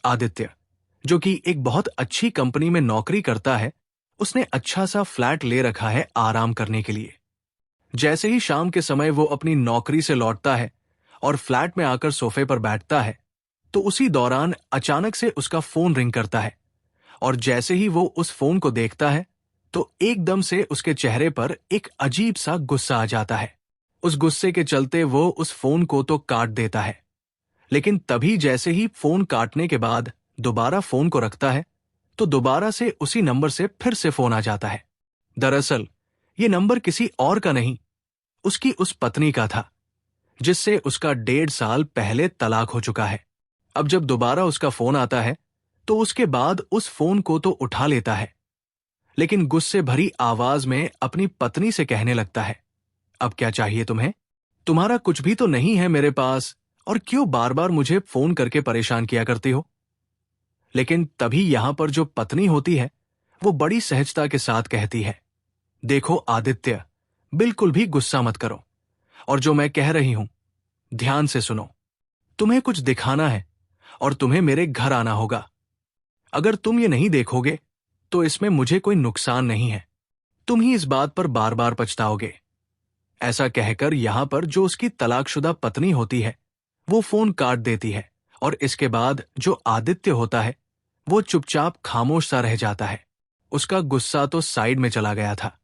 आदित्य, जो कि एक बहुत अच्छी कंपनी में नौकरी करता है, उसने अच्छा सा फ्लैट ले रखा है आराम करने के लिए। जैसे ही शाम के समय वो अपनी नौकरी से लौटता है और फ्लैट में आकर सोफे पर बैठता है, तो उसी दौरान अचानक से उसका फोन रिंग करता है। और जैसे ही वो उस फोन को देखता है, तो एकदम से उसके चेहरे पर एक अजीब सा गुस्सा आ जाता है। उस गुस्से के चलते वो उस फोन को तो काट देता है, लेकिन तभी जैसे ही फोन काटने के बाद दोबारा फोन को रखता है, तो दोबारा से उसी नंबर से फिर से फोन आ जाता है। दरअसल ये नंबर किसी और का नहीं, उसकी उस पत्नी का था, जिससे उसका 1.5 साल पहले तलाक हो चुका है। अब जब दोबारा उसका फोन आता है, तो उसके बाद उस फोन को तो उठा लेता है, लेकिन गुस्से भरी आवाज में अपनी पत्नी से कहने लगता है, अब क्या चाहिए तुम्हें? तुम्हारा कुछ भी तो नहीं है मेरे पास, और क्यों बार बार मुझे फोन करके परेशान किया करती हो? लेकिन तभी यहां पर जो पत्नी होती है, वो बड़ी सहजता के साथ कहती है, देखो आदित्य, बिल्कुल भी गुस्सा मत करो, और जो मैं कह रही हूं ध्यान से सुनो। तुम्हें कुछ दिखाना है और तुम्हें मेरे घर आना होगा। अगर तुम ये नहीं देखोगे तो इसमें मुझे कोई नुकसान नहीं है, तुम ही इस बात पर बार बार पछताओगे। ऐसा कहकर यहां पर जो उसकी तलाकशुदा पत्नी होती है, वो फोन काट देती है, और इसके बाद जो आदित्य होता है, वो चुपचाप खामोश सा रह जाता है। उसका गुस्सा तो साइड में चला गया था,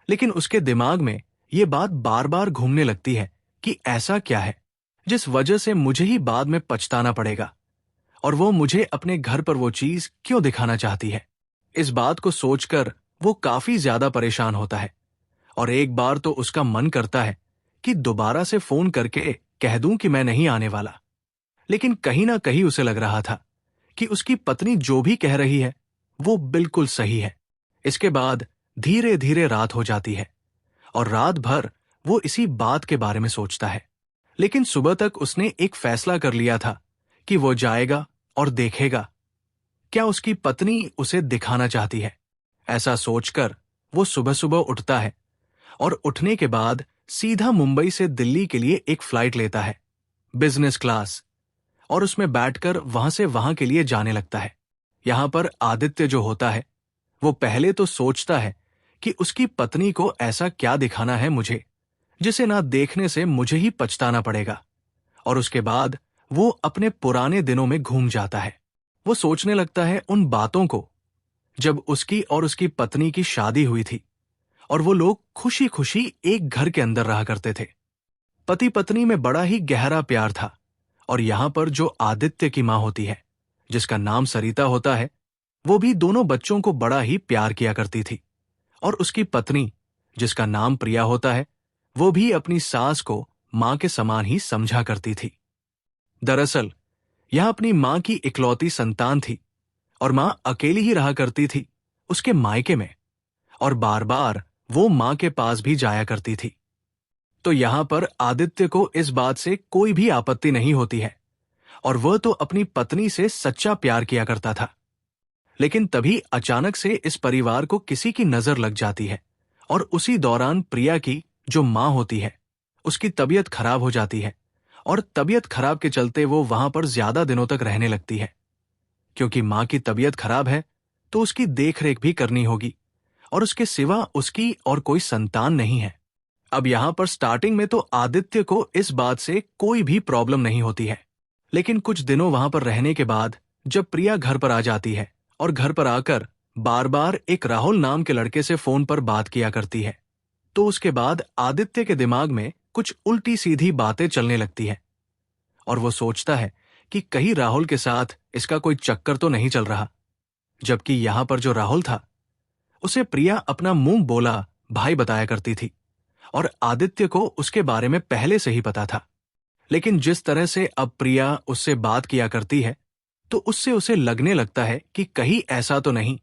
लेकिन उसके दिमाग में ये बात बार बार घूमने लगती है कि ऐसा क्या है जिस वजह से मुझे ही बाद में पछताना पड़ेगा, और वो मुझे अपने घर पर वो चीज क्यों दिखाना चाहती है। इस बात को सोचकर वो काफी ज्यादा परेशान होता है, और एक बार तो उसका मन करता है कि दोबारा से फोन करके कह दूं कि मैं नहीं आने वाला, लेकिन कहीं ना कहीं उसे लग रहा था कि उसकी पत्नी जो भी कह रही है वो बिल्कुल सही है। इसके बाद धीरे धीरे रात हो जाती है, और रात भर वो इसी बात के बारे में सोचता है। लेकिन सुबह तक उसने एक फैसला कर लिया था कि वो जाएगा और देखेगा क्या उसकी पत्नी उसे दिखाना चाहती है। ऐसा सोचकर वो सुबह सुबह उठता है, और उठने के बाद सीधा मुंबई से दिल्ली के लिए एक फ्लाइट लेता है, बिजनेस क्लास, और उसमें बैठकर वहां से वहां के लिए जाने लगता है। यहां पर आदित्य जो होता है, वो पहले तो सोचता है कि उसकी पत्नी को ऐसा क्या दिखाना है मुझे, जिसे ना देखने से मुझे ही पछताना पड़ेगा। और उसके बाद वो अपने पुराने दिनों में घूम जाता है। वो सोचने लगता है उन बातों को जब उसकी और उसकी पत्नी की शादी हुई थी, और वो लोग खुशी खुशी एक घर के अंदर रहा करते थे। पति पत्नी में बड़ा ही गहरा प्यार था, और यहां पर जो आदित्य की मां होती है, जिसका नाम सरिता होता है, वो भी दोनों बच्चों को बड़ा ही प्यार किया करती थी। और उसकी पत्नी, जिसका नाम प्रिया होता है, वो भी अपनी सास को मां के समान ही समझा करती थी। दरअसल यह अपनी मां की इकलौती संतान थी, और मां अकेली ही रहा करती थी उसके मायके में, और बार बार वो मां के पास भी जाया करती थी। तो यहां पर आदित्य को इस बात से कोई भी आपत्ति नहीं होती है, और वह तो अपनी पत्नी से सच्चा प्यार किया करता था। लेकिन तभी अचानक से इस परिवार को किसी की नजर लग जाती है, और उसी दौरान प्रिया की जो मां होती है, उसकी तबीयत खराब हो जाती है, और तबीयत खराब के चलते वो वहां पर ज्यादा दिनों तक रहने लगती है। क्योंकि मां की तबीयत खराब है, तो उसकी देखरेख भी करनी होगी, और उसके सिवा उसकी और कोई संतान नहीं है। अब यहां पर स्टार्टिंग में तो आदित्य को इस बात से कोई भी प्रॉब्लम नहीं होती है, लेकिन कुछ दिनों वहां पर रहने के बाद जब प्रिया घर पर आ जाती है, और घर पर आकर बार बार एक राहुल नाम के लड़के से फोन पर बात किया करती है, तो उसके बाद आदित्य के दिमाग में कुछ उल्टी सीधी बातें चलने लगती है, और वो सोचता है कि कहीं राहुल के साथ इसका कोई चक्कर तो नहीं चल रहा। जबकि यहां पर जो राहुल था, उसे प्रिया अपना मुंह बोला भाई बताया करती थी, और आदित्य को उसके बारे में पहले से ही पता था। लेकिन जिस तरह से अब प्रिया उससे बात किया करती है, तो उससे उसे लगने लगता है कि कहीं ऐसा तो नहीं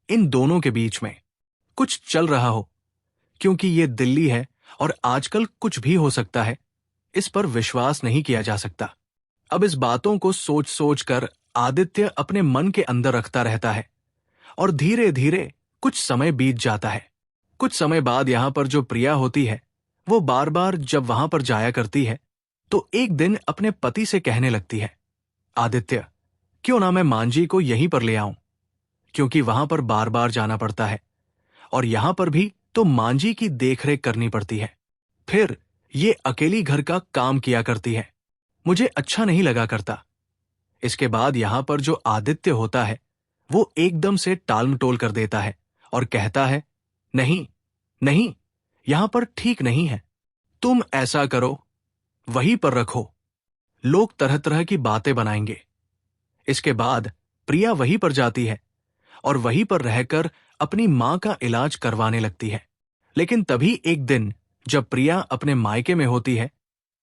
इन दोनों के बीच में कुछ चल रहा हो, क्योंकि ये दिल्ली है और आजकल कुछ भी हो सकता है, इस पर विश्वास नहीं किया जा सकता। अब इस बातों को सोच सोच कर आदित्य अपने मन के अंदर रखता रहता है, और धीरे धीरे कुछ समय बीत जाता है। कुछ समय बाद यहां पर जो प्रिया होती है, वो बार बार जब वहां पर जाया करती है, तो एक दिन अपने पति से कहने लगती है, आदित्य, क्यों ना मैं मांझी को यहीं पर ले आऊं, क्योंकि वहां पर बार बार जाना पड़ता है और यहां पर भी तो मांझी की देखरेख करनी पड़ती है। फिर ये अकेली घर का काम किया करती है, मुझे अच्छा नहीं लगा करता। इसके बाद यहां पर जो आदित्य होता है वो एकदम से टालमटोल कर देता है और कहता है, नहीं नहीं, यहां पर ठीक नहीं है, तुम ऐसा करो, वहीं पर रखो। लोग तरह तरह की बातें बनाएंगे। इसके बाद प्रिया वहीं पर जाती है और वहीं पर रहकर अपनी मां का इलाज करवाने लगती है। लेकिन तभी एक दिन जब प्रिया अपने मायके में होती है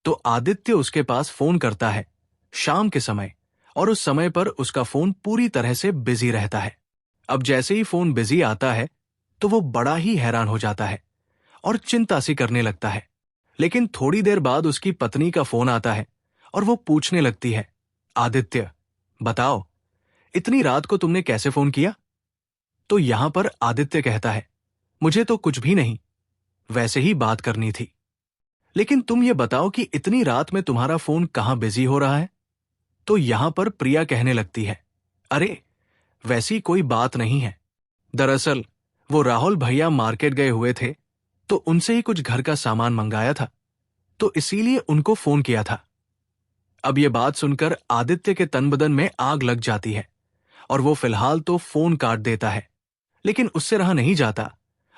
तो आदित्य उसके पास फोन करता है शाम के समय, और उस समय पर उसका फोन पूरी तरह से बिजी रहता है। अब जैसे ही फोन बिजी आता है तो वो बड़ा ही हैरान हो जाता है और चिंता सी करने लगता है। लेकिन थोड़ी देर बाद उसकी पत्नी का फोन आता है और वो पूछने लगती है, आदित्य बताओ, इतनी रात को तुमने कैसे फोन किया? तो यहां पर आदित्य कहता है, मुझे तो कुछ भी नहीं, वैसे ही बात करनी थी। लेकिन तुम ये बताओ कि इतनी रात में तुम्हारा फोन कहां बिजी हो रहा है? तो यहां पर प्रिया कहने लगती है, अरे वैसी कोई बात नहीं है, दरअसल वो राहुल भैया मार्केट गए हुए थे तो उनसे ही कुछ घर का सामान मंगाया था, तो इसीलिए उनको फोन किया था। अब ये बात सुनकर आदित्य के तन बदन में आग लग जाती है और वो फिलहाल तो फोन काट देता है। लेकिन उससे रहा नहीं जाता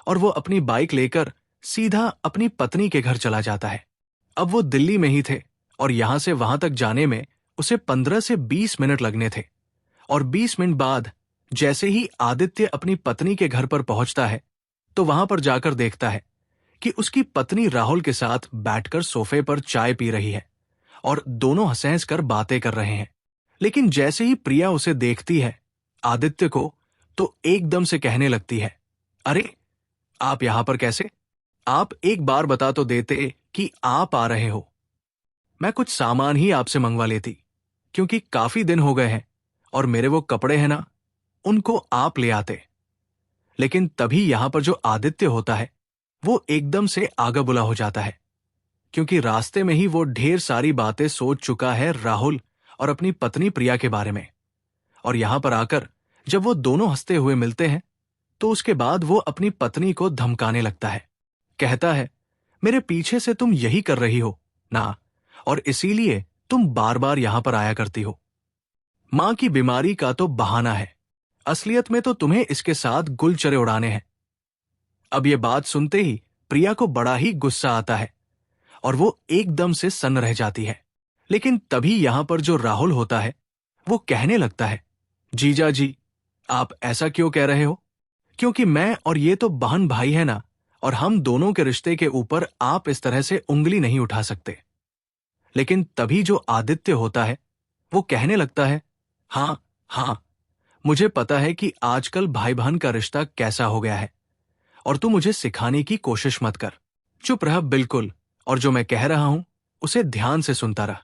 और वो अपनी बाइक लेकर सीधा अपनी पत्नी के घर चला जाता है। अब वो दिल्ली में ही थे और यहां से वहां तक जाने में उसे 15 से 20 मिनट लगने थे। और 20 मिनट बाद जैसे ही आदित्य अपनी पत्नी के घर पर पहुंचता है तो वहां पर जाकर देखता है कि उसकी पत्नी राहुल के साथ बैठकर सोफे पर चाय पी रही है और दोनों हंस कर बातें कर रहे हैं। लेकिन जैसे ही प्रिया उसे देखती है, आदित्य को, तो एकदम से कहने लगती है, अरे आप यहां पर कैसे? आप एक बार बता तो देते कि आप आ रहे हो, मैं कुछ सामान ही आपसे मंगवा लेती, क्योंकि काफी दिन हो गए हैं और मेरे वो कपड़े हैं ना, उनको आप ले आते। लेकिन तभी यहां पर जो आदित्य होता है वो एकदम से आगा बुला हो जाता है, क्योंकि रास्ते में ही वो ढेर सारी बातें सोच चुका है राहुल और अपनी पत्नी प्रिया के बारे में। और यहां पर आकर जब वो दोनों हंसते हुए मिलते हैं तो उसके बाद वो अपनी पत्नी को धमकाने लगता है। कहता है, मेरे पीछे से तुम यही कर रही हो ना, और इसीलिए तुम बार बार यहां पर आया करती हो। मां की बीमारी का तो बहाना है, असलियत में तो तुम्हें इसके साथ गुलचरे उड़ाने हैं। अब ये बात सुनते ही प्रिया को बड़ा ही गुस्सा आता है और वो एकदम से सन्न रह जाती है। लेकिन तभी यहां पर जो राहुल होता है वो कहने लगता है, जीजा जी, आप ऐसा क्यों कह रहे हो? क्योंकि मैं और ये तो बहन भाई है ना, और हम दोनों के रिश्ते के ऊपर आप इस तरह से उंगली नहीं उठा सकते। लेकिन तभी जो आदित्य होता है वो कहने लगता है, हाँ हाँ, मुझे पता है कि आजकल भाई बहन का रिश्ता कैसा हो गया है, और तू मुझे सिखाने की कोशिश मत कर। चुप रह बिल्कुल, और जो मैं कह रहा हूं उसे ध्यान से सुनता रह।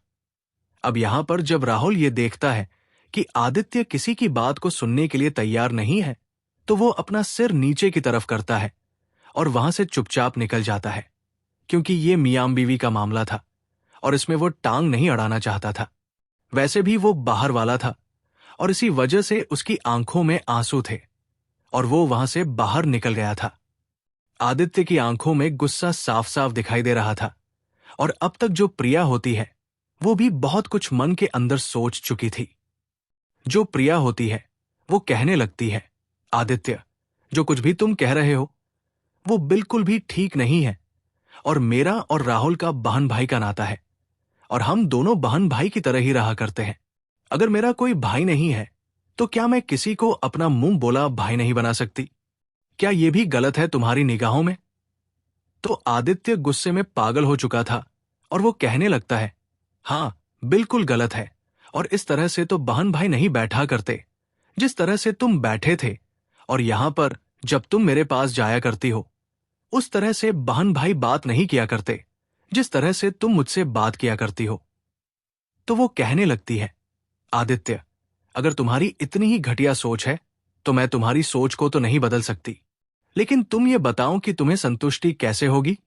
अब यहां पर जब राहुल ये देखता है कि आदित्य किसी की बात को सुनने के लिए तैयार नहीं है तो वो अपना सिर नीचे की तरफ करता है और वहां से चुपचाप निकल जाता है, क्योंकि ये मियां बीवी का मामला था और इसमें वो टांग नहीं अड़ाना चाहता था। वैसे भी वो बाहर वाला था और इसी वजह से उसकी आंखों में आंसू थे और वो वहां से बाहर निकल गया था। आदित्य की आंखों में गुस्सा साफ साफ दिखाई दे रहा था और अब तक जो प्रिया होती है वो भी बहुत कुछ मन के अंदर सोच चुकी थी। जो प्रिया होती है वो कहने लगती है, आदित्य, जो कुछ भी तुम कह रहे हो वो बिल्कुल भी ठीक नहीं है, और मेरा और राहुल का बहन भाई का नाता है और हम दोनों बहन भाई की तरह ही रहा करते हैं। अगर मेरा कोई भाई नहीं है तो क्या मैं किसी को अपना मुंह बोला भाई नहीं बना सकती? क्या यह भी गलत है तुम्हारी निगाहों में? तो आदित्य गुस्से में पागल हो चुका था और वो कहने लगता है, हाँ बिल्कुल गलत है, और इस तरह से तो बहन भाई नहीं बैठा करते जिस तरह से तुम बैठे थे, और यहां पर जब तुम मेरे पास जाया करती हो उस तरह से बहन भाई बात नहीं किया करते जिस तरह से तुम मुझसे बात किया करती हो। तो वो कहने लगती है, आदित्य, अगर तुम्हारी इतनी ही घटिया सोच है तो मैं तुम्हारी सोच को तो नहीं बदल सकती, लेकिन तुम ये बताओ कि तुम्हें संतुष्टि कैसे होगी?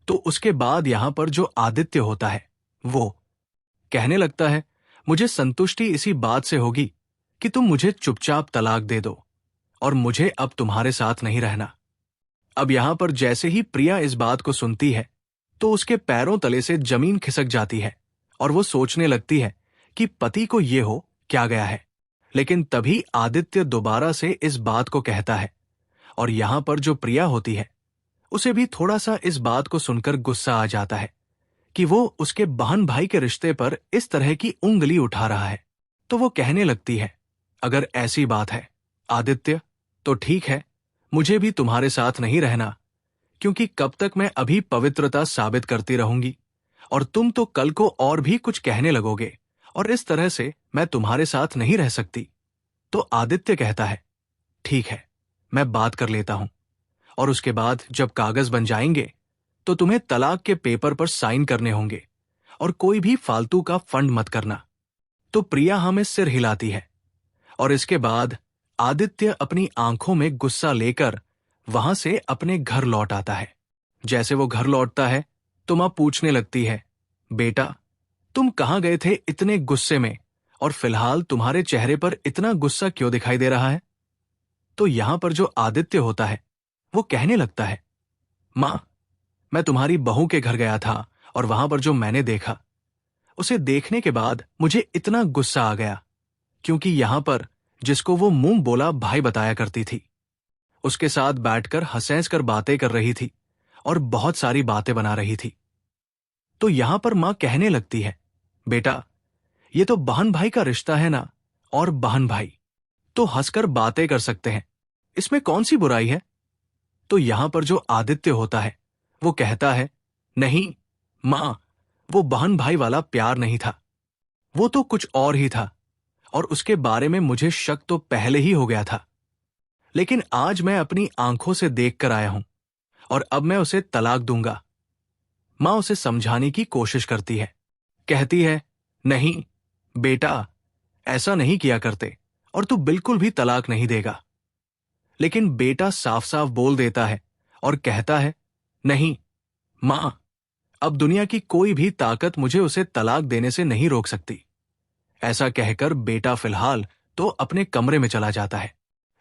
तो उसके बाद यहां पर जो आदित्य होता है वो कहने लगता है, मुझे संतुष्टि इसी बात से होगी कि तुम मुझे चुपचाप तलाक दे दो और मुझे अब तुम्हारे साथ नहीं रहना। अब यहां पर जैसे ही प्रिया इस बात को सुनती है तो उसके पैरों तले से जमीन खिसक जाती है और वो सोचने लगती है कि पति को ये हो क्या गया है। लेकिन तभी आदित्य दोबारा से इस बात को कहता है और यहां पर जो प्रिया होती है उसे भी थोड़ा सा इस बात को सुनकर गुस्सा आ जाता है कि वो उसके बहन भाई के रिश्ते पर इस तरह की उंगली उठा रहा है। तो वो कहने लगती है, अगर ऐसी बात है आदित्य तो ठीक है, मुझे भी तुम्हारे साथ नहीं रहना, क्योंकि कब तक मैं अभी पवित्रता साबित करती रहूंगी और तुम तो कल को और भी कुछ कहने लगोगे और इस तरह से मैं तुम्हारे साथ नहीं रह सकती। तो आदित्य कहता है, ठीक है, मैं बात कर लेता हूं और उसके बाद जब कागज बन जाएंगे तो तुम्हें तलाक के पेपर पर साइन करने होंगे और कोई भी फालतू का फंड मत करना। तो प्रिया हमें सिर हिलाती है और इसके बाद आदित्य अपनी आंखों में गुस्सा लेकर वहां से अपने घर लौट आता है। जैसे वो घर लौटता है तो मां पूछने लगती है, बेटा तुम कहां गए थे इतने गुस्से में और फिलहाल तुम्हारे चेहरे पर इतना गुस्सा क्यों दिखाई दे रहा है। तो यहां पर जो आदित्य होता है वो कहने लगता है, मां मैं तुम्हारी बहू के घर गया था और वहां पर जो मैंने देखा उसे देखने के बाद मुझे इतना गुस्सा आ गया, क्योंकि यहां पर जिसको वो मुंह बोला भाई बताया करती थी उसके साथ बैठकर हंस कर बातें कर रही थी और बहुत सारी बातें बना रही थी। तो यहां पर मां कहने लगती है, बेटा ये तो बहन भाई का रिश्ता है ना, और बहन भाई तो हंसकर बातें कर सकते हैं, इसमें कौन सी बुराई है। तो यहां पर जो आदित्य होता है वो कहता है, नहीं मां, वो बहन भाई वाला प्यार नहीं था, वो तो कुछ और ही था और उसके बारे में मुझे शक तो पहले ही हो गया था, लेकिन आज मैं अपनी आंखों से देख कर आया हूं और अब मैं उसे तलाक दूंगा। मां उसे समझाने की कोशिश करती है, कहती है, नहीं बेटा ऐसा नहीं किया करते और तू बिल्कुल भी तलाक नहीं देगा। लेकिन बेटा साफ साफ बोल देता है और कहता है, नहीं मां, अब दुनिया की कोई भी ताकत मुझे उसे तलाक देने से नहीं रोक सकती। ऐसा कहकर बेटा फिलहाल तो अपने कमरे में चला जाता है,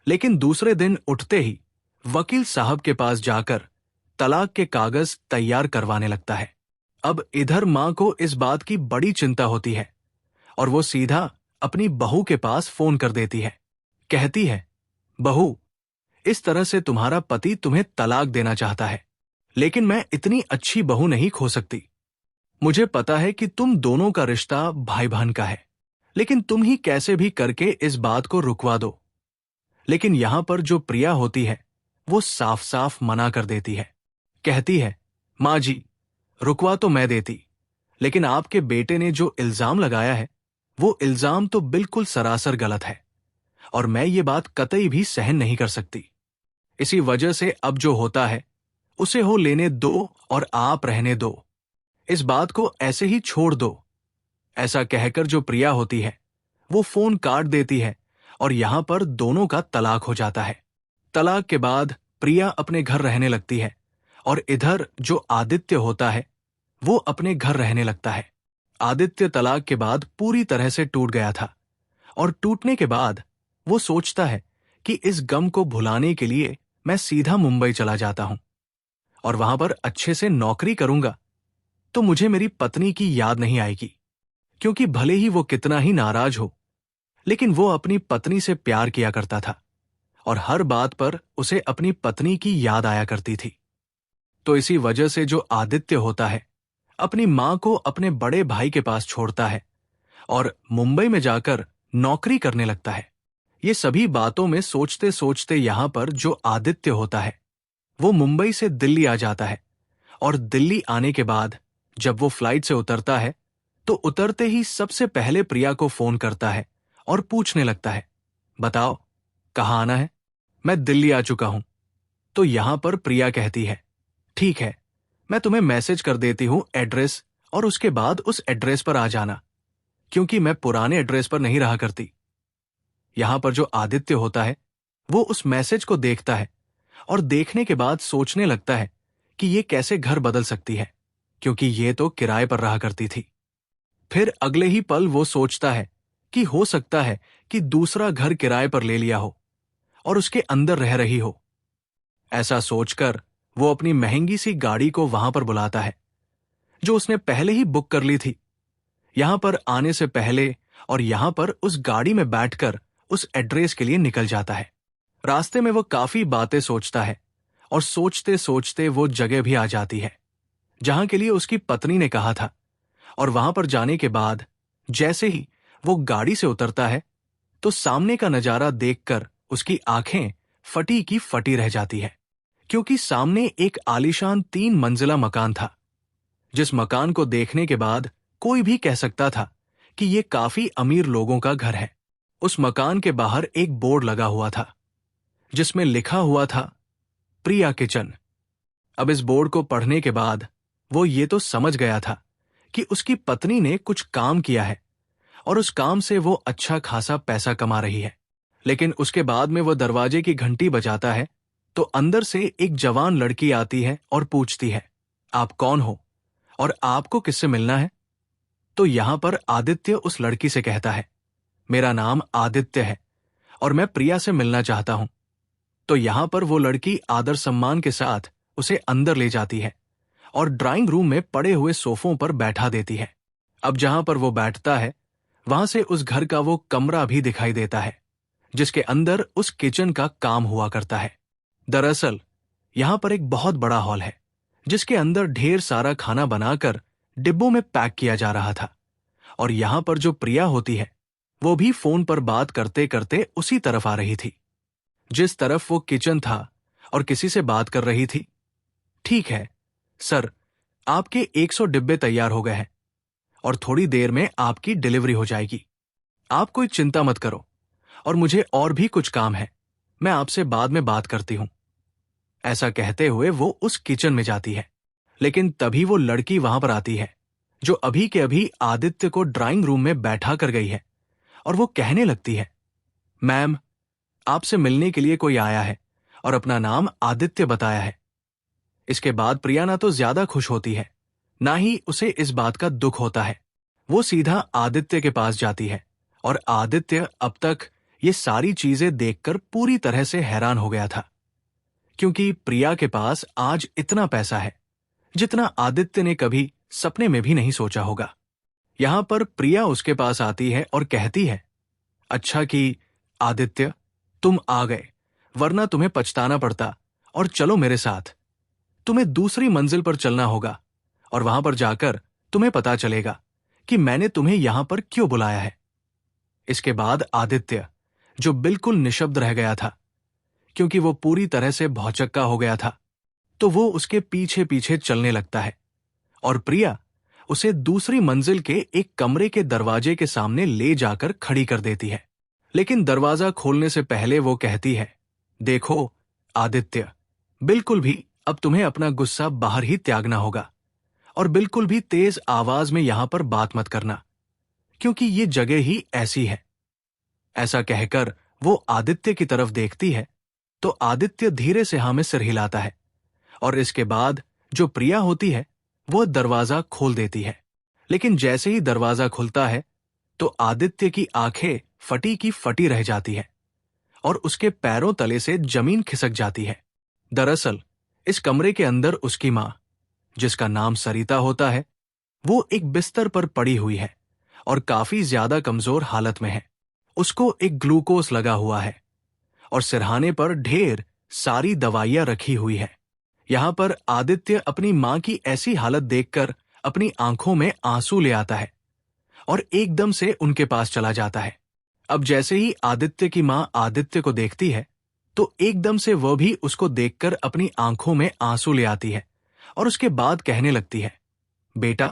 लेकिन दूसरे दिन उठते ही वकील साहब के पास जाकर तलाक के कागज तैयार करवाने लगता है। अब इधर मां को इस बात की बड़ी चिंता होती है और वो सीधा अपनी बहू के पास फोन कर देती है। कहती है, बहू इस तरह से तुम्हारा पति तुम्हें तलाक देना चाहता है, लेकिन मैं इतनी अच्छी बहू नहीं खो सकती। मुझे पता है कि तुम दोनों का रिश्ता भाई बहन का है, लेकिन तुम ही कैसे भी करके इस बात को रुकवा दो। लेकिन यहां पर जो प्रिया होती है वो साफ साफ मना कर देती है। कहती है, मां जी रुकवा तो मैं देती, लेकिन आपके बेटे ने जो इल्जाम लगाया है वो इल्जाम तो बिल्कुल सरासर गलत है और मैं ये बात कतई भी सहन नहीं कर सकती। इसी वजह से अब जो होता है उसे हो लेने दो और आप रहने दो, इस बात को ऐसे ही छोड़ दो। ऐसा कहकर जो प्रिया होती है वो फोन काट देती है और यहां पर दोनों का तलाक हो जाता है। तलाक के बाद प्रिया अपने घर रहने लगती है और इधर जो आदित्य होता है वो अपने घर रहने लगता है। आदित्य तलाक के बाद पूरी तरह से टूट गया था और टूटने के बाद वो सोचता है कि इस गम को भुलाने के लिए मैं सीधा मुंबई चला जाता हूं और वहां पर अच्छे से नौकरी करूंगा तो मुझे मेरी पत्नी की याद नहीं आएगी, क्योंकि भले ही वो कितना ही नाराज हो लेकिन वो अपनी पत्नी से प्यार किया करता था और हर बात पर उसे अपनी पत्नी की याद आया करती थी। तो इसी वजह से जो आदित्य होता है अपनी मां को अपने बड़े भाई के पास छोड़ता है और मुंबई में जाकर नौकरी करने लगता है। ये सभी बातों में सोचते सोचते यहां पर जो आदित्य होता है वो मुंबई से दिल्ली आ जाता है और दिल्ली आने के बाद जब वो फ्लाइट से उतरता है तो उतरते ही सबसे पहले प्रिया को फोन करता है और पूछने लगता है, बताओ कहाँ आना है, मैं दिल्ली आ चुका हूं। तो यहां पर प्रिया कहती है, ठीक है, मैं तुम्हें मैसेज कर देती हूं एड्रेस और उसके बाद उस एड्रेस पर आ जाना, क्योंकि मैं पुराने एड्रेस पर नहीं रहा करती। यहां पर जो आदित्य होता है वो उस मैसेज को देखता है और देखने के बाद सोचने लगता है कि ये कैसे घर बदल सकती है, क्योंकि ये तो किराए पर रहा करती थी। फिर अगले ही पल वो सोचता है कि हो सकता है कि दूसरा घर किराए पर ले लिया हो और उसके अंदर रह रही हो। ऐसा सोचकर वो अपनी महंगी सी गाड़ी को वहां पर बुलाता है, जो उसने पहले ही बुक कर ली थी। यहां पर आने से पहले और यहां पर उस गाड़ी में बैठकर उस एड्रेस के लिए निकल जाता है। रास्ते में वो काफी बातें सोचता है और सोचते सोचते वो जगह भी आ जाती है जहां के लिए उसकी पत्नी ने कहा था। और वहां पर जाने के बाद जैसे ही वो गाड़ी से उतरता है तो सामने का नजारा देखकर उसकी आंखें फटी की फटी रह जाती है, क्योंकि सामने एक आलीशान 3 मंजिला मकान था, जिस मकान को देखने के बाद कोई भी कह सकता था कि ये काफी अमीर लोगों का घर है। उस मकान के बाहर एक बोर्ड लगा हुआ था जिसमें लिखा हुआ था प्रिया किचन। अब इस बोर्ड को पढ़ने के बाद वो ये तो समझ गया था कि उसकी पत्नी ने कुछ काम किया है और उस काम से वो अच्छा खासा पैसा कमा रही है। लेकिन उसके बाद में वो दरवाजे की घंटी बजाता है तो अंदर से एक जवान लड़की आती है और पूछती है, आप कौन हो और आपको किससे मिलना है? तो यहां पर आदित्य उस लड़की से कहता है, मेरा नाम आदित्य है और मैं प्रिया से मिलना चाहता हूं। तो यहां पर वो लड़की आदर सम्मान के साथ उसे अंदर ले जाती है और ड्राइंग रूम में पड़े हुए सोफों पर बैठा देती है। अब जहां पर वो बैठता है वहां से उस घर का वो कमरा भी दिखाई देता है जिसके अंदर उस किचन का काम हुआ करता है। दरअसल यहां पर एक बहुत बड़ा हॉल है जिसके अंदर ढेर सारा खाना बनाकर डिब्बों में पैक किया जा रहा था। और यहां पर जो प्रिया होती है वो भी फोन पर बात करते करते उसी तरफ आ रही थी जिस तरफ वो किचन था और किसी से बात कर रही थी। ठीक है सर, आपके 100 डिब्बे तैयार हो गए हैं और थोड़ी देर में आपकी डिलीवरी हो जाएगी। आप कोई चिंता मत करो और मुझे और भी कुछ काम है, मैं आपसे बाद में बात करती हूं। ऐसा कहते हुए वो उस किचन में जाती है। लेकिन तभी वो लड़की वहां पर आती है जो अभी के अभी आदित्य को ड्राइंग रूम में बैठा कर गई है और वो कहने लगती है, मैम, आपसे मिलने के लिए कोई आया है और अपना नाम आदित्य बताया है। इसके बाद प्रिया ना तो ज्यादा खुश होती है ना ही उसे इस बात का दुख होता है। वो सीधा आदित्य के पास जाती है और आदित्य अब तक ये सारी चीजें देखकर पूरी तरह से हैरान हो गया था, क्योंकि प्रिया के पास आज इतना पैसा है जितना आदित्य ने कभी सपने में भी नहीं सोचा होगा। यहां पर प्रिया उसके पास आती है और कहती है, अच्छा कि आदित्य तुम आ गए, वरना तुम्हें पछताना पड़ता। और चलो मेरे साथ, तुम्हें दूसरी मंजिल पर चलना होगा और वहां पर जाकर तुम्हें पता चलेगा कि मैंने तुम्हें यहां पर क्यों बुलाया है। इसके बाद आदित्य, जो बिल्कुल निशब्द रह गया था क्योंकि वो पूरी तरह से भौचक्का हो गया था, तो वो उसके पीछे पीछे चलने लगता है और प्रिया उसे दूसरी मंजिल के एक कमरे के दरवाजे के सामने ले जाकर खड़ी कर देती है। लेकिन दरवाजा खोलने से पहले वो कहती है, देखो आदित्य, बिल्कुल भी अब तुम्हें अपना गुस्सा बाहर ही त्यागना होगा और बिल्कुल भी तेज आवाज में यहां पर बात मत करना, क्योंकि ये जगह ही ऐसी है। ऐसा कहकर वो आदित्य की तरफ देखती है तो आदित्य धीरे से हाँ में सिर हिलाता है और इसके बाद जो प्रिया होती है वो दरवाजा खोल देती है। लेकिन जैसे ही दरवाजा खुलता है तो आदित्य की आंखें फटी की फटी रह जाती है और उसके पैरों तले से जमीन खिसक जाती है। दरअसल इस कमरे के अंदर उसकी मां, जिसका नाम सरिता होता है, वो एक बिस्तर पर पड़ी हुई है और काफी ज्यादा कमजोर हालत में है। उसको एक ग्लूकोज लगा हुआ है और सिरहाने पर ढेर सारी दवाइयां रखी हुई है। यहां पर आदित्य अपनी मां की ऐसी हालत देखकर अपनी आंखों में आंसू ले आता है और एकदम से उनके पास चला जाता है। अब जैसे ही आदित्य की मां आदित्य को देखती है तो एकदम से वह भी उसको देखकर अपनी आंखों में आंसू ले आती है और उसके बाद कहने लगती है, बेटा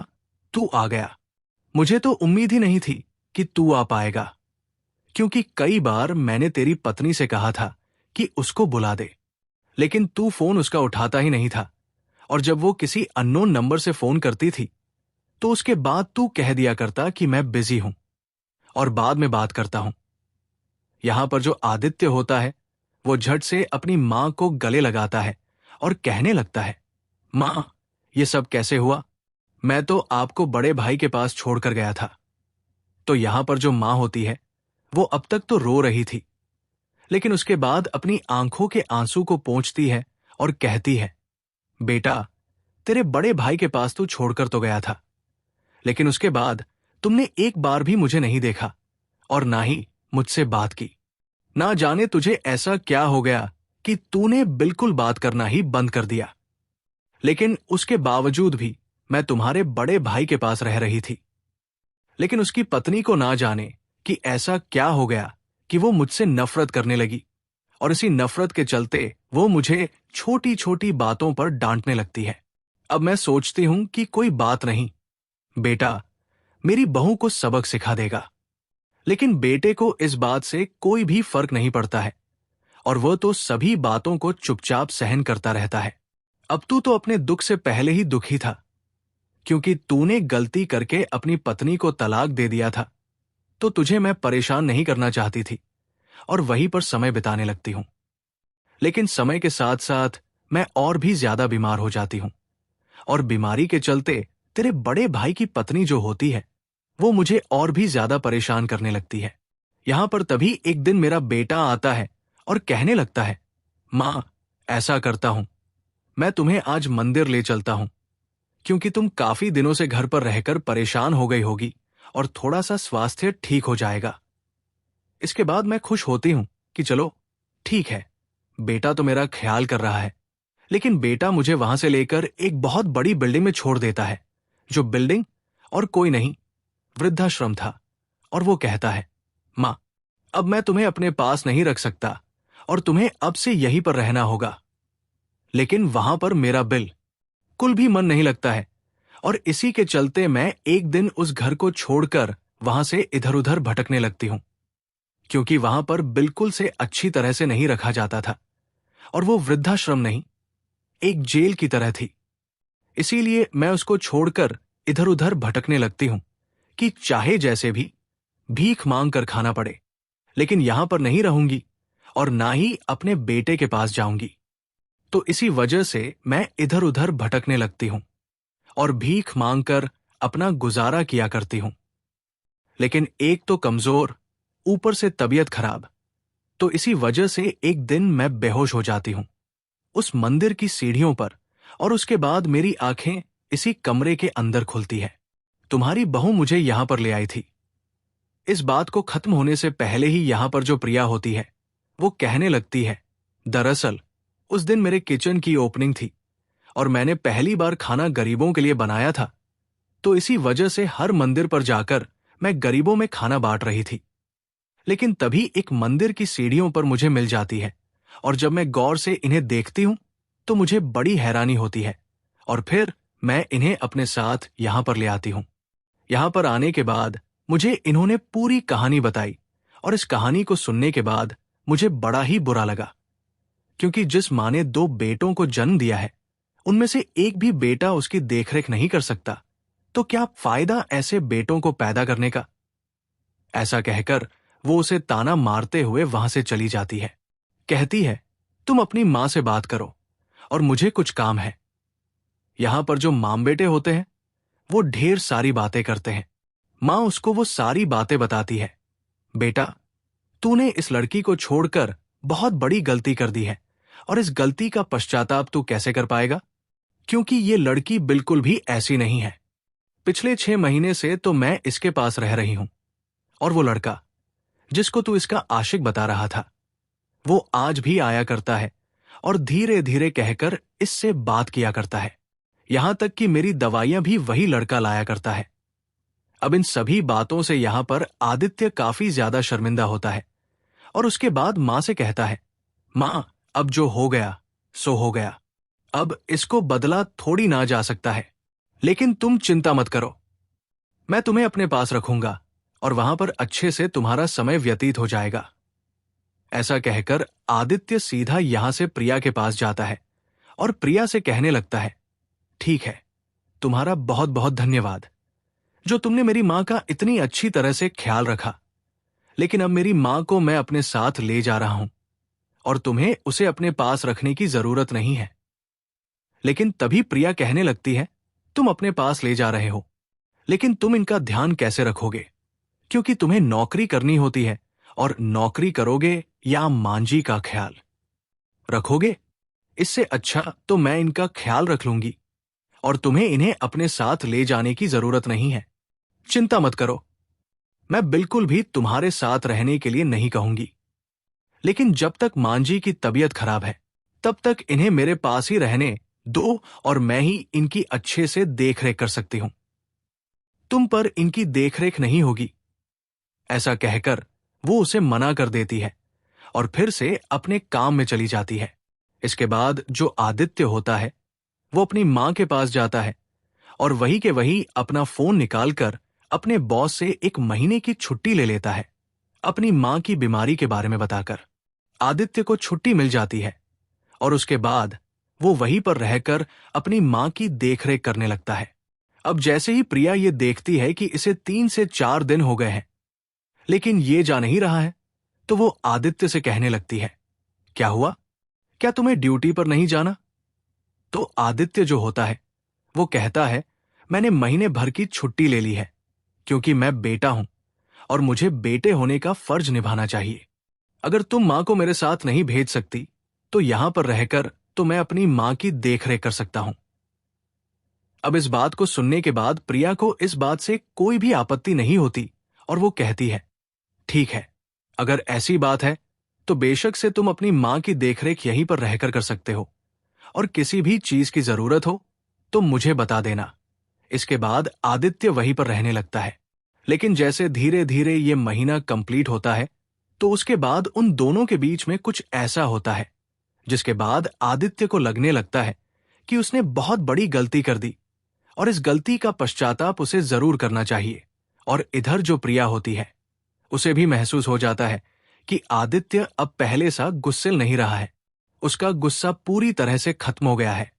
तू आ गया, मुझे तो उम्मीद ही नहीं थी कि तू आ पाएगा, क्योंकि कई बार मैंने तेरी पत्नी से कहा था कि उसको बुला दे, लेकिन तू फोन उसका उठाता ही नहीं था और जब वो किसी अननोन नंबर से फोन करती थी तो उसके बाद तू कह दिया करता कि मैं बिजी हूं और बाद में बात करता हूं। यहां पर जो आदित्य होता है वो झट से अपनी मां को गले लगाता है और कहने लगता है, मां, ये सब कैसे हुआ? मैं तो आपको बड़े भाई के पास छोड़कर गया था। तो यहां पर जो माँ होती है वो अब तक तो रो रही थी, लेकिन उसके बाद अपनी आंखों के आंसू को पोंछती है और कहती है, बेटा, तेरे बड़े भाई के पास तू छोड़कर तो गया था, लेकिन उसके बाद तुमने एक बार भी मुझे नहीं देखा और ना ही मुझसे बात की। ना जाने तुझे ऐसा क्या हो गया कि तूने बिल्कुल बात करना ही बंद कर दिया। लेकिन उसके बावजूद भी मैं तुम्हारे बड़े भाई के पास रह रही थी। लेकिन उसकी पत्नी को ना जाने कि ऐसा क्या हो गया कि वो मुझसे नफरत करने लगी, और इसी नफरत के चलते वो मुझे छोटी छोटी बातों पर डांटने लगती है। अब मैं सोचती हूं कि कोई बात नहीं, बेटा मेरी बहू को सबक सिखा देगा। लेकिन बेटे को इस बात से कोई भी फर्क नहीं पड़ता है, और वह तो सभी बातों को चुपचाप सहन करता रहता है। अब तू तो अपने दुख से पहले ही दुखी था, क्योंकि तूने गलती करके अपनी पत्नी को तलाक दे दिया था। तो तुझे मैं परेशान नहीं करना चाहती थी और वहीं पर समय बिताने लगती हूं। लेकिन समय के साथ साथ मैं और भी ज्यादा बीमार हो जाती हूं, और बीमारी के चलते तेरे बड़े भाई की पत्नी जो होती है वो मुझे और भी ज्यादा परेशान करने लगती है। यहां पर तभी एक दिन मेरा बेटा आता है और कहने लगता है, मां, ऐसा करता हूं, मैं तुम्हें आज मंदिर ले चलता हूं, क्योंकि तुम काफी दिनों से घर पर रहकर परेशान हो गई होगी और थोड़ा सा स्वास्थ्य ठीक हो जाएगा। इसके बाद मैं खुश होती हूं कि चलो ठीक है, बेटा तो मेरा ख्याल कर रहा है। लेकिन बेटा मुझे वहां से लेकर एक बहुत बड़ी बिल्डिंग में छोड़ देता है, जो बिल्डिंग और कोई नहीं, वृद्धाश्रम था। और वो कहता है, मां, अब मैं तुम्हें अपने पास नहीं रख सकता और तुम्हें अब से यहीं पर रहना होगा। लेकिन वहां पर मेरा बिल्कुल भी मन नहीं लगता है, और इसी के चलते मैं एक दिन उस घर को छोड़कर वहां से इधर उधर भटकने लगती हूं, क्योंकि वहां पर बिल्कुल से अच्छी तरह से नहीं रखा जाता था, और वो वृद्धाश्रम नहीं, एक जेल की तरह थी। इसीलिए मैं उसको छोड़कर इधर उधर भटकने लगती हूं कि चाहे जैसे भी भीख मांग कर खाना पड़े, लेकिन यहां पर नहीं रहूंगी और ना ही अपने बेटे के पास जाऊंगी। तो इसी वजह से मैं इधर उधर भटकने लगती हूं और भीख मांगकर अपना गुजारा किया करती हूं। लेकिन एक तो कमजोर, ऊपर से तबीयत खराब, तो इसी वजह से एक दिन मैं बेहोश हो जाती हूं उस मंदिर की सीढ़ियों पर, और उसके बाद मेरी आंखें इसी कमरे के अंदर खुलती है। तुम्हारी बहू मुझे यहां पर ले आई थी। इस बात को खत्म होने से पहले ही यहां पर जो प्रिया होती है वो कहने लगती है, दरअसल उस दिन मेरे किचन की ओपनिंग थी और मैंने पहली बार खाना गरीबों के लिए बनाया था, तो इसी वजह से हर मंदिर पर जाकर मैं गरीबों में खाना बांट रही थी। लेकिन तभी एक मंदिर की सीढ़ियों पर मुझे मिल जाती है, और जब मैं गौर से इन्हें देखती हूं तो मुझे बड़ी हैरानी होती है, और फिर मैं इन्हें अपने साथ यहां पर ले आती हूं। यहां पर आने के बाद मुझे इन्होंने पूरी कहानी बताई, और इस कहानी को सुनने के बाद मुझे बड़ा ही बुरा लगा, क्योंकि जिस माँ ने 2 बेटों को जन्म दिया है उनमें से एक भी बेटा उसकी देखरेख नहीं कर सकता, तो क्या फायदा ऐसे बेटों को पैदा करने का। ऐसा कहकर वो उसे ताना मारते हुए वहां से चली जाती है। कहती है, तुम अपनी मां से बात करो और मुझे कुछ काम है। यहां पर जो मां बेटे होते हैं वो ढेर सारी बातें करते हैं। मां उसको वो सारी बातें बताती है, बेटा, तूने इस लड़की को छोड़कर बहुत बड़ी गलती कर दी है, और इस गलती का पश्चाताप तू कैसे कर पाएगा, क्योंकि ये लड़की बिल्कुल भी ऐसी नहीं है। पिछले 6 महीने से तो मैं इसके पास रह रही हूं, और वो लड़का जिसको तू इसका आशिक बता रहा था वो आज भी आया करता है और धीरे धीरे कहकर इससे बात किया करता है। यहां तक कि मेरी दवाइयां भी वही लड़का लाया करता है। अब इन सभी बातों से यहां पर आदित्य काफी ज्यादा शर्मिंदा होता है, और उसके बाद मां से कहता है, मां, अब जो हो गया सो हो गया, अब इसको बदला थोड़ी ना जा सकता है, लेकिन तुम चिंता मत करो, मैं तुम्हें अपने पास रखूंगा और वहां पर अच्छे से तुम्हारा समय व्यतीत हो जाएगा। ऐसा कहकर आदित्य सीधा यहां से प्रिया के पास जाता है और प्रिया से कहने लगता है, ठीक है, तुम्हारा बहुत बहुत धन्यवाद जो तुमने मेरी मां का इतनी अच्छी तरह से ख्याल रखा। लेकिन अब मेरी मां को मैं अपने साथ ले जा रहा हूं और तुम्हें उसे अपने पास रखने की जरूरत नहीं है। लेकिन तभी प्रिया कहने लगती है, तुम अपने पास ले जा रहे हो, लेकिन तुम इनका ध्यान कैसे रखोगे? क्योंकि तुम्हें नौकरी करनी होती है, और नौकरी करोगे या मांझी का ख्याल रखोगे? इससे अच्छा तो मैं इनका ख्याल रख लूंगी, और तुम्हें इन्हें अपने साथ ले जाने की जरूरत नहीं है। चिंता मत करो, मैं बिल्कुल भी तुम्हारे साथ रहने के लिए नहीं कहूंगी। लेकिन जब तक मांझी की तबीयत खराब है, तब तक इन्हें मेरे पास ही रहने दो, और मैं ही इनकी अच्छे से देखरेख कर सकती हूं। तुम पर इनकी देखरेख नहीं होगी। ऐसा कहकर वो उसे मना कर देती है और फिर से अपने काम में चली जाती है। इसके बाद जो आदित्य होता है, वो अपनी मां के पास जाता है और वही के वही अपना फोन निकालकर अपने बॉस से 1 महीने की छुट्टी ले लेता है, अपनी मां की बीमारी के बारे में बताकर। आदित्य को छुट्टी मिल जाती है और उसके बाद वो वहीं पर रहकर अपनी मां की देखरेख करने लगता है। अब जैसे ही प्रिया ये देखती है कि इसे 3 से 4 दिन हो गए हैं, लेकिन ये जा नहीं रहा है, तो वो आदित्य से कहने लगती है, क्या हुआ? क्या तुम्हें ड्यूटी पर नहीं जाना? तो आदित्य जो होता है, वो कहता है, मैंने महीने भर की छुट्टी ले ली है, क्योंकि मैं बेटा हूं और मुझे बेटे होने का फर्ज निभाना चाहिए। अगर तुम मां को मेरे साथ नहीं भेज सकती, तो यहां पर रहकर तो मैं अपनी मां की देखरेख कर सकता हूं। अब इस बात को सुनने के बाद प्रिया को इस बात से कोई भी आपत्ति नहीं होती और वो कहती है, ठीक है, अगर ऐसी बात है तो बेशक से तुम अपनी मां की देखरेख यहीं पर रहकर कर सकते हो, और किसी भी चीज की जरूरत हो तो मुझे बता देना। इसके बाद आदित्य वहीं पर रहने लगता है। लेकिन जैसे धीरे धीरे ये महीना कंप्लीट होता है, तो उसके बाद उन दोनों के बीच में कुछ ऐसा होता है जिसके बाद आदित्य को लगने लगता है कि उसने बहुत बड़ी गलती कर दी और इस गलती का पश्चाताप उसे जरूर करना चाहिए। और इधर जो प्रिया होती है, उसे भी महसूस हो जाता है कि आदित्य अब पहले सा गुस्सिल नहीं रहा है। उसका गुस्सा पूरी तरह से खत्म हो गया है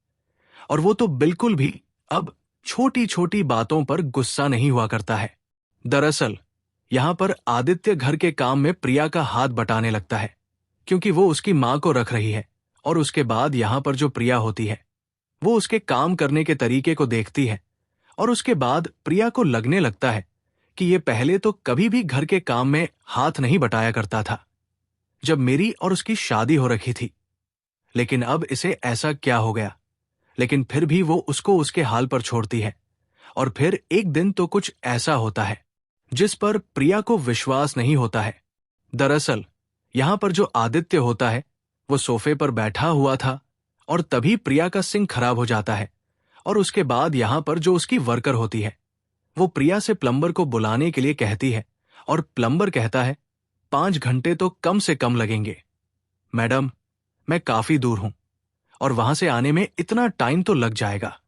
और वो तो बिल्कुल भी अब छोटी छोटी बातों पर गुस्सा नहीं हुआ करता है। दरअसल यहां पर आदित्य घर के काम में प्रिया का हाथ बटाने लगता है, क्योंकि वो उसकी मां को रख रही है। और उसके बाद यहां पर जो प्रिया होती है, वो उसके काम करने के तरीके को देखती है और उसके बाद प्रिया को लगने लगता है कि ये पहले तो कभी भी घर के काम में हाथ नहीं बटाया करता था, जब मेरी और उसकी शादी हो रखी थी। लेकिन अब इसे ऐसा क्या हो गया? लेकिन फिर भी वो उसको उसके हाल पर छोड़ती है। और फिर एक दिन तो कुछ ऐसा होता है जिस पर प्रिया को विश्वास नहीं होता है। दरअसल यहां पर जो आदित्य होता है, वो सोफे पर बैठा हुआ था और तभी प्रिया का सिंक खराब हो जाता है। और उसके बाद यहां पर जो उसकी वर्कर होती है, वो प्रिया से प्लम्बर को बुलाने के लिए कहती है और प्लम्बर कहता है, 5 घंटे तो कम से कम लगेंगे। मैडम, मैं काफी दूर हूं और वहां से आने में इतना टाइम तो लग जाएगा।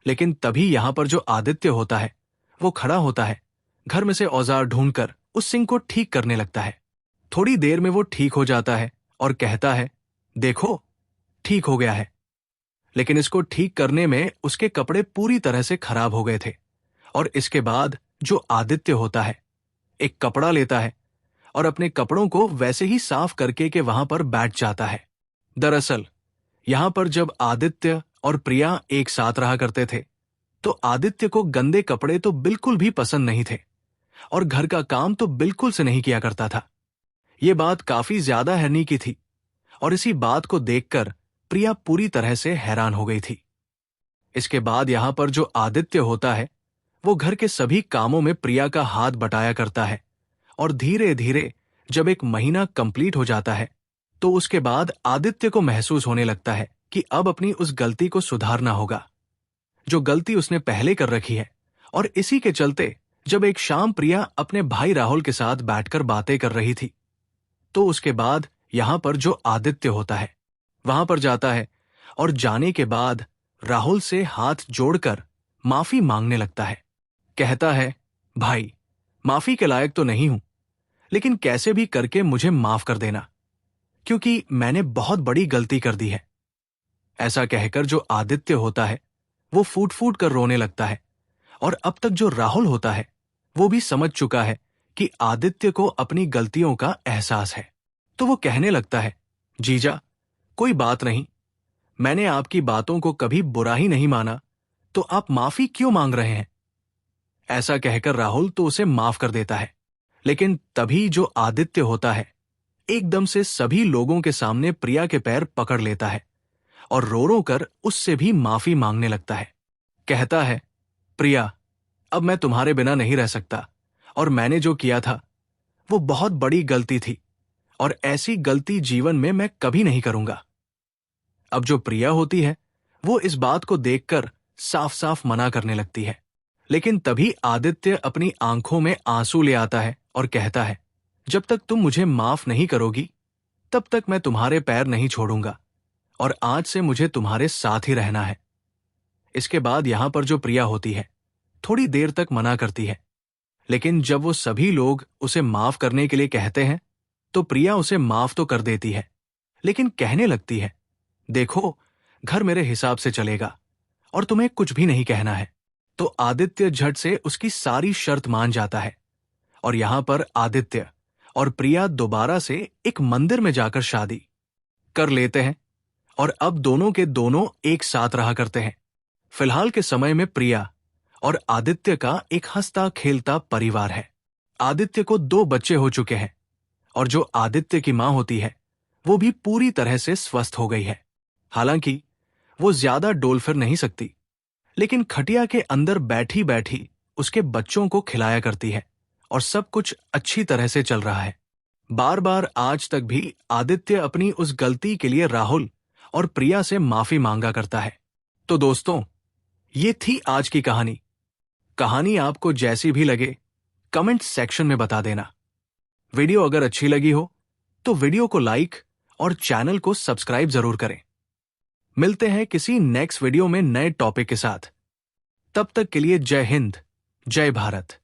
लेकिन तभी यहां पर जो आदित्य होता है, वो खड़ा होता है, घर में से औजार ढूंढकर उस सिंक को ठीक करने लगता है। थोड़ी देर में वो ठीक हो जाता है और कहता है, देखो, ठीक हो गया है। लेकिन इसको ठीक करने में उसके कपड़े पूरी तरह से खराब हो गए थे। और इसके बाद जो आदित्य होता है, एक कपड़ा लेता है और अपने कपड़ों को वैसे ही साफ करके के वहां पर बैठ जाता है। दरअसल यहां पर जब आदित्य और प्रिया एक साथ रहा करते थे, तो आदित्य को गंदे कपड़े तो बिल्कुल भी पसंद नहीं थे और घर का काम तो बिल्कुल से नहीं किया करता था। ये बात काफी ज्यादा हैरानी की थी और इसी बात को देखकर प्रिया पूरी तरह से हैरान हो गई थी। इसके बाद यहां पर जो आदित्य होता है, वो घर के सभी कामों में प्रिया का हाथ बटाया करता है। और धीरे धीरे जब 1 महीना कंप्लीट हो जाता है, तो उसके बाद आदित्य को महसूस होने लगता है कि अब अपनी उस गलती को सुधारना होगा, जो गलती उसने पहले कर रखी है। और इसी के चलते जब एक शाम प्रिया अपने भाई राहुल के साथ बैठकर बातें कर रही थी, तो उसके बाद यहां पर जो आदित्य होता है, वहां पर जाता है और जाने के बाद राहुल से हाथ जोड़कर माफी मांगने लगता है। कहता है, भाई, माफी के लायक तो नहीं हूं, लेकिन कैसे भी करके मुझे माफ कर देना, क्योंकि मैंने बहुत बड़ी गलती कर दी है। ऐसा कहकर जो आदित्य होता है, वो फूट फूट कर रोने लगता है। और अब तक जो राहुल होता है, वो भी समझ चुका है कि आदित्य को अपनी गलतियों का एहसास है। तो वो कहने लगता है, जीजा, कोई बात नहीं, मैंने आपकी बातों को कभी बुरा ही नहीं माना, तो आप माफी क्यों मांग रहे हैं? ऐसा कहकर राहुल तो उसे माफ कर देता है, लेकिन तभी जो आदित्य होता है एकदम से सभी लोगों के सामने प्रिया के पैर पकड़ लेता है और रो रो कर उससे भी माफी मांगने लगता है। कहता है, प्रिया, अब मैं तुम्हारे बिना नहीं रह सकता और मैंने जो किया था वो बहुत बड़ी गलती थी और ऐसी गलती जीवन में मैं कभी नहीं करूंगा। अब जो प्रिया होती है वो इस बात को देखकर साफ साफ मना करने लगती है, लेकिन तभी आदित्य अपनी आंखों में आंसू ले आता है और कहता है, जब तक तुम मुझे माफ नहीं करोगी तब तक मैं तुम्हारे पैर नहीं छोड़ूंगा और आज से मुझे तुम्हारे साथ ही रहना है। इसके बाद यहां पर जो प्रिया होती है थोड़ी देर तक मना करती है, लेकिन जब वो सभी लोग उसे माफ करने के लिए कहते हैं तो प्रिया उसे माफ तो कर देती है, लेकिन कहने लगती है, देखो, घर मेरे हिसाब से चलेगा और तुम्हें कुछ भी नहीं कहना है। तो आदित्य झट से उसकी सारी शर्त मान जाता है और यहां पर आदित्य और प्रिया दोबारा से एक मंदिर में जाकर शादी कर लेते हैं और अब दोनों के दोनों एक साथ रहा करते हैं। फिलहाल के समय में प्रिया और आदित्य का एक हंसता खेलता परिवार है। आदित्य को 2 बच्चे हो चुके हैं और जो आदित्य की मां होती है वो भी पूरी तरह से स्वस्थ हो गई है। हालांकि वो ज्यादा डोल फिर नहीं सकती, लेकिन खटिया के अंदर बैठी बैठी उसके बच्चों को खिलाया करती है और सब कुछ अच्छी तरह से चल रहा है। बार बार आज तक भी आदित्य अपनी उस गलती के लिए राहुल और प्रिया से माफी मांगा करता है। तो दोस्तों, ये थी आज की कहानी। कहानी आपको जैसी भी लगे कमेंट सेक्शन में बता देना। वीडियो अगर अच्छी लगी हो तो वीडियो को लाइक और चैनल को सब्सक्राइब जरूर करें। मिलते हैं किसी नेक्स्ट वीडियो में नए टॉपिक के साथ। तब तक के लिए जय हिंद, जय भारत।